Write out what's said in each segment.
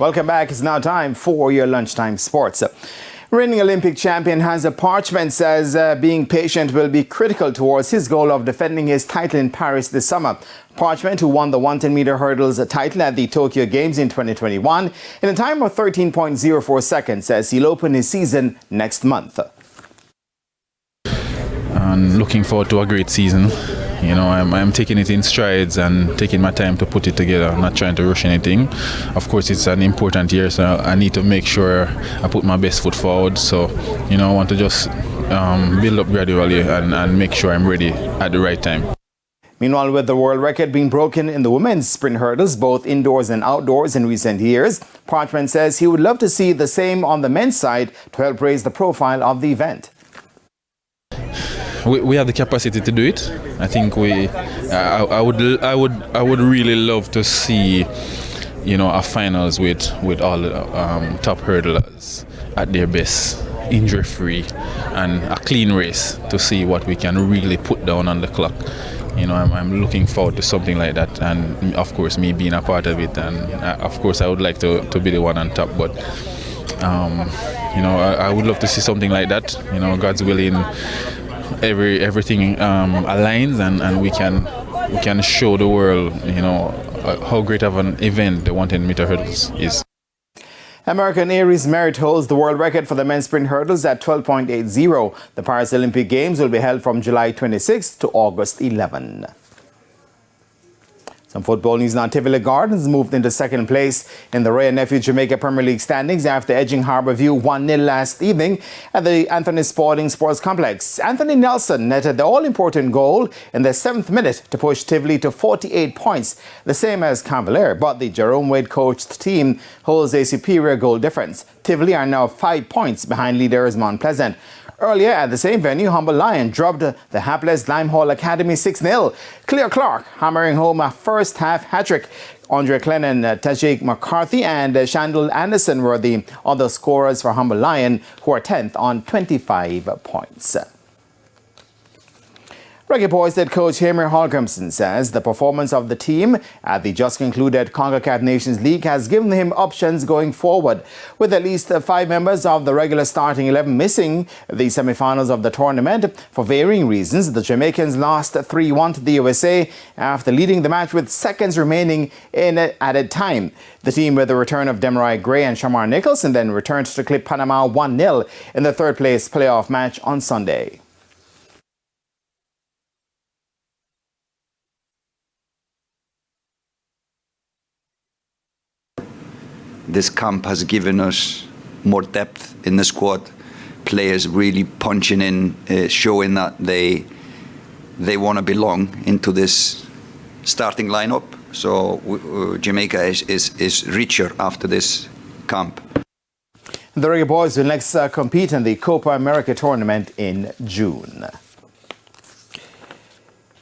Welcome back. It's now time for your lunchtime sports. Reigning Olympic champion Hansel Parchment says being patient will be critical towards his goal of defending his title in Paris this summer. Parchment, who won the 110-meter hurdles title at the Tokyo Games in 2021 in a time of 13.04 seconds, says he'll open his season next month. And looking forward to a great season. You know, I'm taking it in strides and taking my time to put it together. I'm not trying to rush anything. Of course, it's an important year, so I need to make sure I put my best foot forward. So, you know, I want to just build up gradually and make sure I'm ready at the right time. Meanwhile, with the world record being broken in the women's sprint hurdles, both indoors and outdoors in recent years, Parchment says he would love to see the same on the men's side to help raise the profile of the event. We have the capacity to do it. I think I would really love to see, you know, a finals with all the top hurdlers at their best, injury-free, and a clean race to see what we can really put down on the clock. You know, I'm looking forward to something like that, and of course me being a part of it. And of course I would like to be the one on top, but you know, I would love to see something like that. You know, God's willing, everything aligns, and we can show the world, you know, how great of an event the 110-meter hurdles is. American Aries Merritt holds the world record for the men's sprint hurdles at 12.80. The Paris Olympic Games will be held from July 26 to August 11. Some football news now. Tivoli Gardens moved into second place in the Ray and Nephew Jamaica Premier League standings after edging Harbourview 1-0 last evening at the Anthony Sports Complex. Anthony Nelson netted the all-important goal in the 7th minute to push Tivoli to 48 points, the same as Cavalier, but the Jerome Wade-coached team holds a superior goal difference. Tivoli are now 5 points behind leaders Mount Pleasant. Earlier at the same venue, Humble Lion dropped the hapless Limehall Academy 6-0. Cleo Clark hammering home a first-half hat-trick. Andre Clennon, Tajik McCarthy and Shandul Anderson were the other scorers for Humble Lion, who are 10th on 25 points. Reggae Boys head coach Hamer Holgrimson says the performance of the team at the just concluded CONCACAF Nations League has given him options going forward. With at least 5 members of the regular starting 11 missing the semi-finals of the tournament for varying reasons, the Jamaicans lost 3-1 to the USA after leading the match with seconds remaining in added time. The team, with the return of Demarai Gray and Shamar Nicholson, then returned to clip Panama 1-0 in the third-place playoff match on Sunday. This camp has given us more depth in the squad. Players really punching in, showing that they want to belong into this starting lineup. So Jamaica is richer after this camp. The Reggae Boys will next compete in the Copa America tournament in June.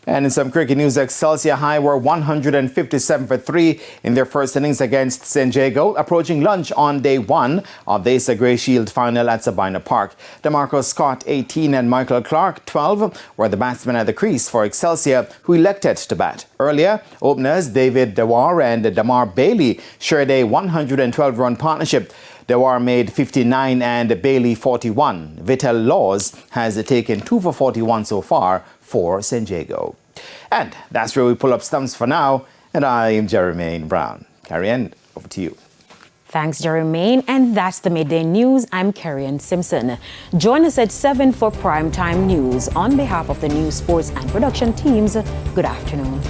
And in some cricket news, Excelsior High were 157 for 3 in their first innings against San Diego, approaching lunch on day 1 of the Asa Grey Shield final at Sabina Park. DeMarco Scott, 18, and Michael Clark, 12, were the batsmen at the crease for Excelsior, who elected to bat. Earlier, openers David Dewar and Damar Bailey shared a 112-run partnership. Dewar made 59 and Bailey 41. Vital Laws has taken 2 for 41 so far for San Diego. And that's where we pull up stumps for now. And I am Jermaine Brown. Carrie-Ann, over to you. Thanks, Jermaine. And that's the Midday News. I'm Carrie-Ann Simpson. Join us at 7 for Primetime News. On behalf of the news, sports and production teams, good afternoon.